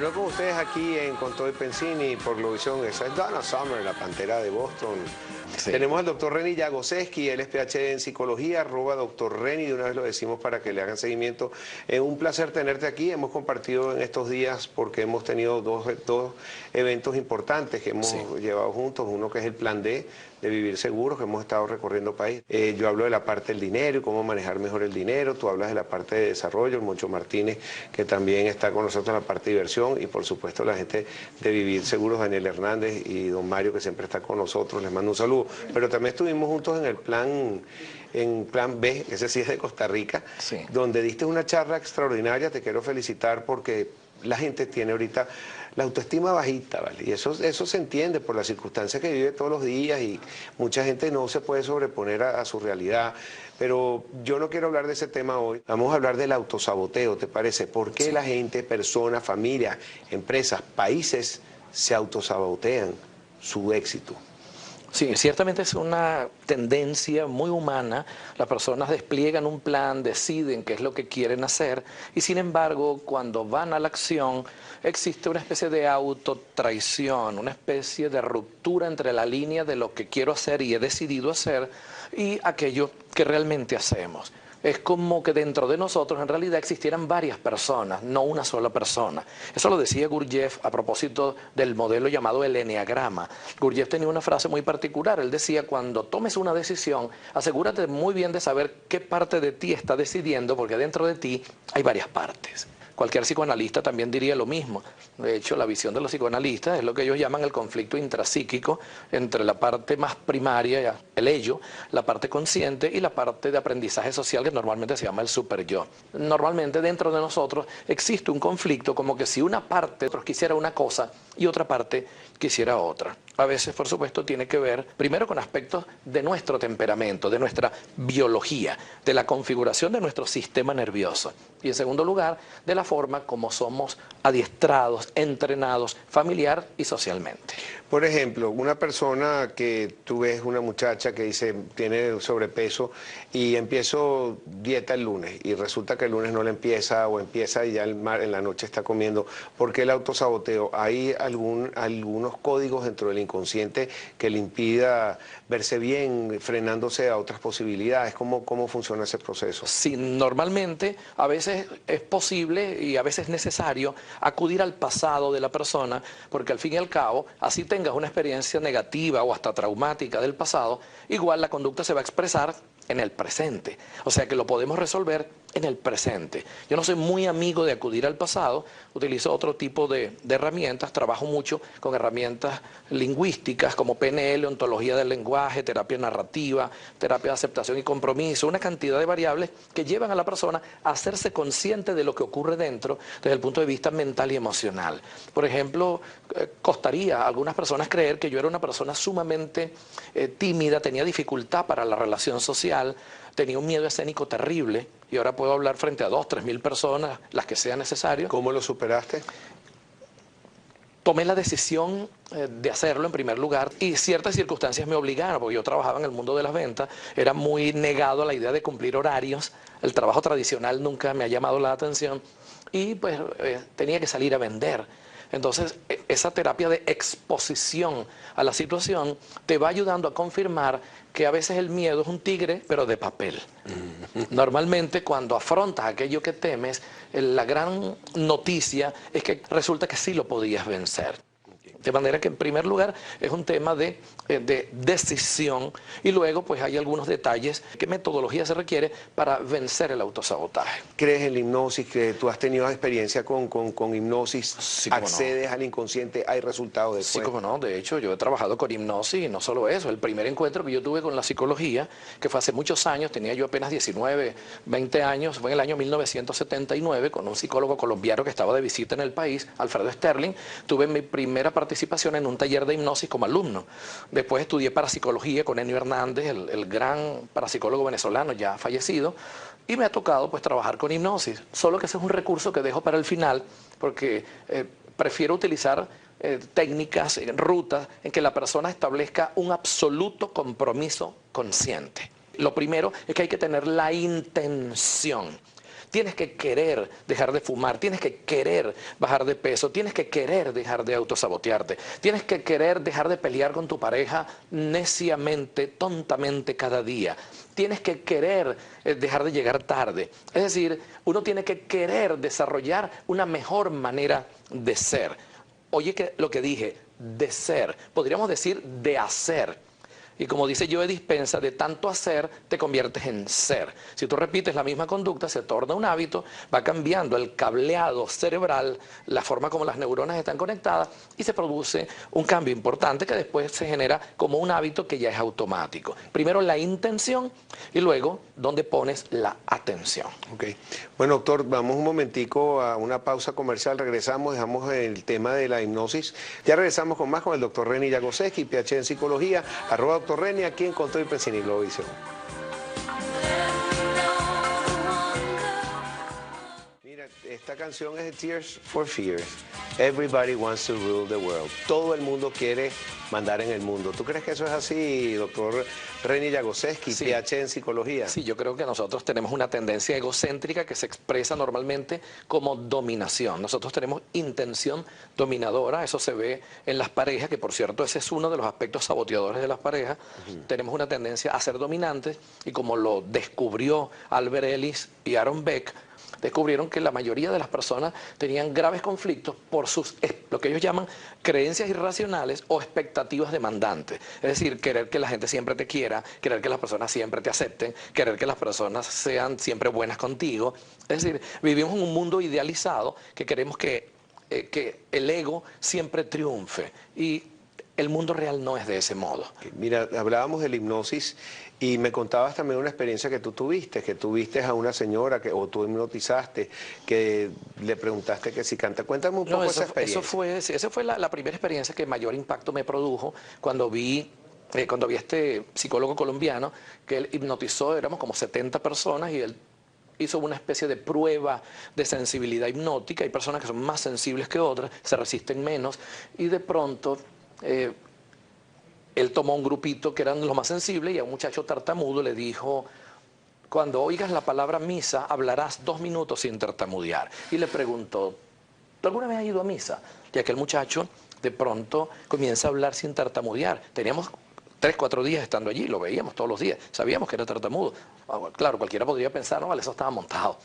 nuevo con ustedes aquí en Con Todo y Pensini por Globovisión. Esa es Donna Summer, la pantera de Boston. Sí. Tenemos al doctor Reni Jagoseski, él es PhD en psicología, @doctor Reni, de una vez lo decimos para que le hagan seguimiento. Un placer tenerte aquí, hemos compartido en estos días porque hemos tenido dos eventos importantes que hemos llevado juntos, uno que es el Plan D, de vivir seguros, que hemos estado recorriendo país. Yo hablo de la parte del dinero y cómo manejar mejor el dinero, tú hablas de la parte de desarrollo, Moncho Martínez, que también está con nosotros en la parte de diversión, y por supuesto la gente de Vivir Seguros, Daniel Hernández y don Mario, que siempre está con nosotros, les mando un saludo. Pero también estuvimos juntos en el plan B, ese sí es de Costa Rica, donde diste una charla extraordinaria. Te quiero felicitar porque la gente tiene ahorita la autoestima bajita, ¿vale? Y eso se entiende por las circunstancias que vive todos los días, y mucha gente no se puede sobreponer a su realidad. Pero yo no quiero hablar de ese tema hoy. Vamos a hablar del autosaboteo, ¿te parece? ¿Por qué la gente, personas, familias, empresas, países se autosabotean su éxito? Sí, ciertamente es una tendencia muy humana. Las personas despliegan un plan, deciden qué es lo que quieren hacer, y sin embargo, cuando van a la acción, existe una especie de autotraición, una especie de ruptura entre la línea de lo que quiero hacer y he decidido hacer y aquello que realmente hacemos. Es como que dentro de nosotros en realidad existieran varias personas, no una sola persona. Eso lo decía Gurdjieff a propósito del modelo llamado el eneagrama. Gurdjieff tenía una frase muy particular. Él decía: cuando tomes una decisión, asegúrate muy bien de saber qué parte de ti está decidiendo, porque dentro de ti hay varias partes. Cualquier psicoanalista también diría lo mismo. De hecho, la visión de los psicoanalistas es lo que ellos llaman el conflicto intrapsíquico entre la parte más primaria, el ello, la parte consciente, y la parte de aprendizaje social, que normalmente se llama el superyo. Normalmente dentro de nosotros existe un conflicto, como que si una parte quisiera una cosa y otra parte quisiera otra. A veces, por supuesto, tiene que ver primero con aspectos de nuestro temperamento, de nuestra biología, de la configuración de nuestro sistema nervioso. Y en segundo lugar, de la forma como somos adiestrados, entrenados, familiar y socialmente. Por ejemplo, una persona que tú ves, una muchacha que dice tiene sobrepeso y empiezo dieta el lunes, y resulta que el lunes no le empieza, o empieza y ya en la noche está comiendo. ¿Por qué el autosaboteo? ¿Hay algunos códigos dentro del inconsciente que le impida verse bien, frenándose a otras posibilidades? ¿Cómo funciona ese proceso? Sí, normalmente a veces es posible y a veces es necesario acudir al pasado de la persona, porque al fin y al cabo, así tengas una experiencia negativa o hasta traumática del pasado, igual la conducta se va a expresar en el presente. O sea que lo podemos resolver en el presente. Yo no soy muy amigo de acudir al pasado, utilizo otro tipo de herramientas, trabajo mucho con herramientas lingüísticas como PNL, ontología del lenguaje, terapia narrativa, terapia de aceptación y compromiso, una cantidad de variables que llevan a la persona a hacerse consciente de lo que ocurre dentro desde el punto de vista mental y emocional. Por ejemplo, costaría a algunas personas creer que yo era una persona sumamente tímida, tenía dificultad para la relación social, tenía un miedo escénico terrible, y ahora puedo hablar frente a 2.000 o 3.000 personas, las que sea necesario. ¿Cómo lo superaste? Tomé la decisión de hacerlo en primer lugar, y ciertas circunstancias me obligaron, porque yo trabajaba en el mundo de las ventas, era muy negado a la idea de cumplir horarios, el trabajo tradicional nunca me ha llamado la atención, y pues tenía que salir a vender. Entonces, esa terapia de exposición a la situación te va ayudando a confirmar que a veces el miedo es un tigre, pero de papel. Normalmente, cuando afrontas aquello que temes, la gran noticia es que resulta que sí lo podías vencer. De manera que, en primer lugar, es un tema de decisión, y luego pues hay algunos detalles. ¿Qué metodología se requiere para vencer el autosabotaje? ¿Crees en la hipnosis? ¿Que tú has tenido experiencia con hipnosis? Sí, ¿Accedes al inconsciente? ¿Hay resultados después? Sí, como no. De hecho, yo he trabajado con hipnosis, y no solo eso. El primer encuentro que yo tuve con la psicología, que fue hace muchos años, tenía yo apenas 19, 20 años, fue en el año 1979, con un psicólogo colombiano que estaba de visita en el país, Alfredo Sterling. Tuve mi primera participación en un taller de hipnosis como alumno. Después estudié parapsicología con Ennio Hernández, el gran parapsicólogo venezolano ya fallecido, y me ha tocado pues trabajar con hipnosis. Solo que ese es un recurso que dejo para el final, porque prefiero utilizar técnicas, rutas en que la persona establezca un absoluto compromiso consciente. Lo primero es que hay que tener la intención. tienes que querer dejar de fumar, tienes que querer bajar de peso, tienes que querer dejar de autosabotearte, tienes que querer dejar de pelear con tu pareja neciamente, tontamente cada día. Tienes que querer dejar de llegar tarde. Es decir, uno tiene que querer desarrollar una mejor manera de ser. Oye, lo que dije, de ser. Podríamos decir de hacer. Y como dice Joe Dispenza, de tanto hacer te conviertes en ser. Si tú repites la misma conducta, se torna un hábito, va cambiando el cableado cerebral, la forma como las neuronas están conectadas y se produce un cambio importante que después se genera como un hábito que ya es automático. Primero la intención y luego donde pones la atención. Ok. Bueno, doctor, vamos un momentico a una pausa comercial, regresamos, dejamos el tema de la hipnosis. Ya regresamos con más con el doctor Reni Jagoseski, PhD en psicología, @ Doctor Reni, aquí en Control y Pensini Globovisión. Mira, esta canción es de Tears for Fears. Everybody wants to rule the world. Todo el mundo quiere mandar en el mundo. ¿Tú crees que eso es así, doctor Reni Jagoseski, Sí. PhD en psicología? Sí, yo creo que nosotros tenemos una tendencia egocéntrica que se expresa normalmente como dominación. Nosotros tenemos intención dominadora, eso se ve en las parejas, que por cierto ese es uno de los aspectos saboteadores de las parejas. Tenemos una tendencia a ser dominantes y como lo descubrió Albert Ellis y Aaron Beck, descubrieron que la mayoría de las personas tenían graves conflictos por lo que ellos llaman creencias irracionales o expectativas demandantes. Es decir, querer que la gente siempre te quiera, querer que las personas siempre te acepten, querer que las personas sean siempre buenas contigo. Es decir, vivimos en un mundo idealizado que queremos que el ego siempre triunfe y el mundo real no es de ese modo. Mira, hablábamos de la hipnosis y me contabas también una experiencia que tú viste a una señora o tú hipnotizaste, que le preguntaste que si canta. Cuéntame un poco esa experiencia. Esa fue la primera experiencia que mayor impacto me produjo cuando vi a este psicólogo colombiano que él hipnotizó, éramos como 70 personas y él hizo una especie de prueba de sensibilidad hipnótica. Hay personas que son más sensibles que otras, se resisten menos y de pronto él tomó un grupito que eran los más sensibles y a un muchacho tartamudo le dijo: cuando oigas la palabra misa, hablarás 2 minutos sin tartamudear. Y le preguntó: ¿tú alguna vez has ido a misa? Y aquel muchacho de pronto comienza a hablar sin tartamudear. Teníamos 3, 4 días estando allí, lo veíamos todos los días, sabíamos que era tartamudo. Claro, cualquiera podría pensar, no, vale, eso estaba montado.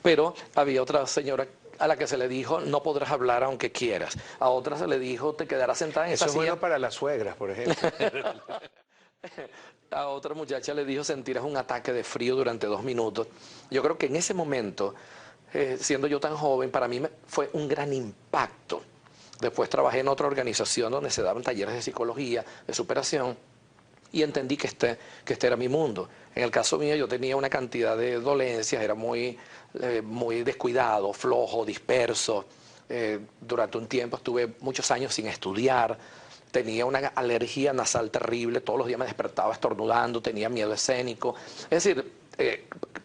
Pero había otra señora a la que se le dijo: no podrás hablar aunque quieras. A otra se le dijo: te quedarás sentada en esa Eso es silla. bueno para las suegras, por ejemplo. A otra muchacha le dijo: sentirás un ataque de frío durante 2 minutos. Yo creo que en ese momento, siendo yo tan joven, para mí fue un gran impacto. Después trabajé en otra organización donde se daban talleres de psicología, de superación, y entendí que este era mi mundo. En el caso mío yo tenía una cantidad de dolencias, era muy descuidado, flojo, disperso. Durante un tiempo estuve muchos años sin estudiar, tenía una alergia nasal terrible, todos los días me despertaba estornudando, tenía miedo escénico. Es decir,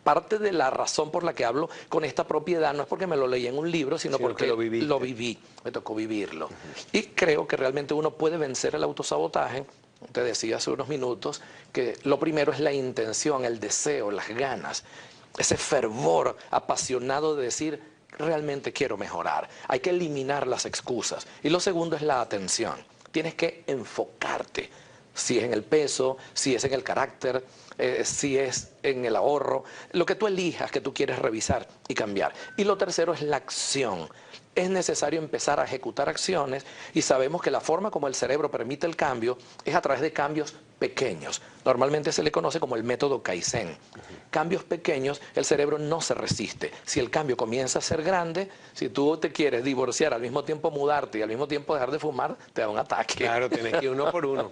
parte de la razón por la que hablo con esta propiedad no es porque me lo leí en un libro, sino porque lo viví, me tocó vivirlo. Y creo que realmente uno puede vencer el autosabotaje. Te decía hace unos minutos que lo primero es la intención, el deseo, las ganas, ese fervor apasionado de decir: realmente quiero mejorar. Hay que eliminar las excusas. Y lo segundo es la atención. Tienes que enfocarte, si es en el peso, si es en el carácter, si es en el ahorro, lo que tú elijas que tú quieres revisar y cambiar. Y lo tercero es la acción. Es necesario empezar a ejecutar acciones y sabemos que la forma como el cerebro permite el cambio es a través de cambios pequeños. Normalmente se le conoce como el método Kaizen. Cambios pequeños, el cerebro no se resiste. Si el cambio comienza a ser grande, si tú te quieres divorciar, al mismo tiempo mudarte y al mismo tiempo dejar de fumar, te da un ataque. Claro, tienes que ir uno por uno.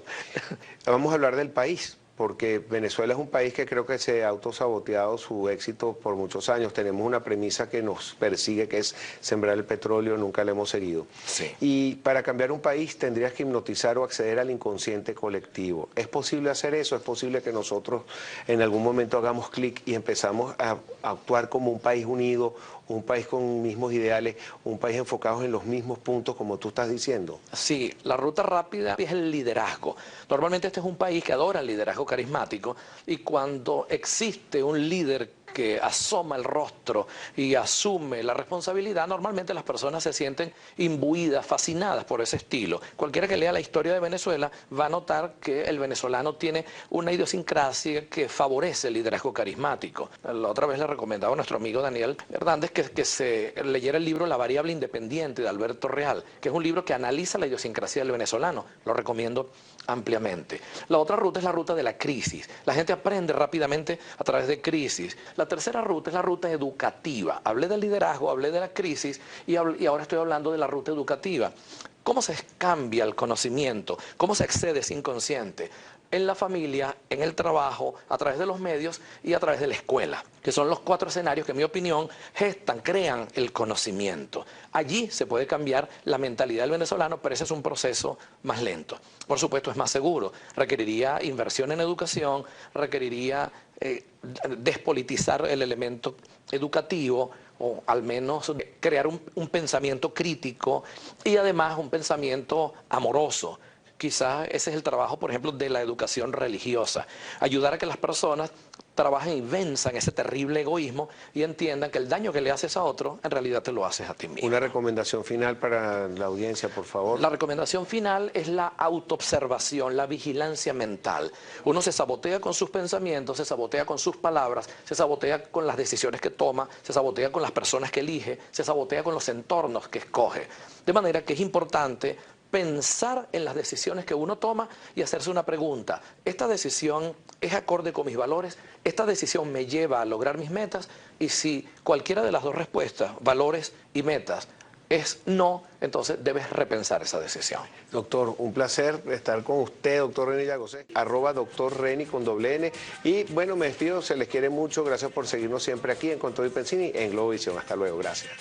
Vamos a hablar del país, porque Venezuela es un país que creo que se ha autosaboteado su éxito por muchos años. Tenemos una premisa que nos persigue, que es sembrar el petróleo, nunca le hemos seguido. Sí. Y para cambiar un país tendrías que hipnotizar o acceder al inconsciente colectivo. ¿Es posible hacer eso? ¿Es posible que nosotros en algún momento hagamos clic y empezamos a actuar como un país unido, un país con mismos ideales, un país enfocado en los mismos puntos como tú estás diciendo? Sí, la ruta rápida es el liderazgo. Normalmente este es un país que adora el liderazgo carismático y cuando existe un líder que asoma el rostro y asume la responsabilidad, normalmente las personas se sienten imbuidas, fascinadas por ese estilo. Cualquiera que lea la historia de Venezuela va a notar que el venezolano tiene una idiosincrasia que favorece el liderazgo carismático. La otra vez le recomendaba a nuestro amigo Daniel Hernández que se leyera el libro La variable independiente de Alberto Real, que es un libro que analiza la idiosincrasia del venezolano. Lo recomiendo ampliamente. La otra ruta es la ruta de la crisis. La gente aprende rápidamente a través de crisis. La tercera ruta es la ruta educativa. Hablé del liderazgo, hablé de la crisis y ahora estoy hablando de la ruta educativa. ¿Cómo se cambia el conocimiento? ¿Cómo se accede a ese inconsciente? En la familia, en el trabajo, a través de los medios y a través de la escuela, que son los 4 escenarios que, en mi opinión, crean el conocimiento. Allí se puede cambiar la mentalidad del venezolano, pero ese es un proceso más lento. Por supuesto, es más seguro. Requeriría inversión en educación, requeriría despolitizar el elemento educativo, o al menos crear un pensamiento crítico y además un pensamiento amoroso. Quizás ese es el trabajo, por ejemplo, de la educación religiosa. Ayudar a que las personas trabajen y venzan ese terrible egoísmo y entiendan que el daño que le haces a otro, en realidad te lo haces a ti mismo. Una recomendación final para la audiencia, por favor. La recomendación final es la autoobservación, la vigilancia mental. Uno se sabotea con sus pensamientos, se sabotea con sus palabras, se sabotea con las decisiones que toma, se sabotea con las personas que elige, se sabotea con los entornos que escoge. De manera que es importante pensar en las decisiones que uno toma y hacerse una pregunta. ¿Esta decisión es acorde con mis valores? ¿Esta decisión me lleva a lograr mis metas? Y si cualquiera de las dos respuestas, valores y metas, es no, entonces debes repensar esa decisión. Doctor, un placer estar con usted, doctor Reni Llagostesky, @doctor Reni con doble N. Y bueno, me despido, se les quiere mucho, gracias por seguirnos siempre aquí en Con Todo y Pensini en Globovisión. Hasta luego, gracias.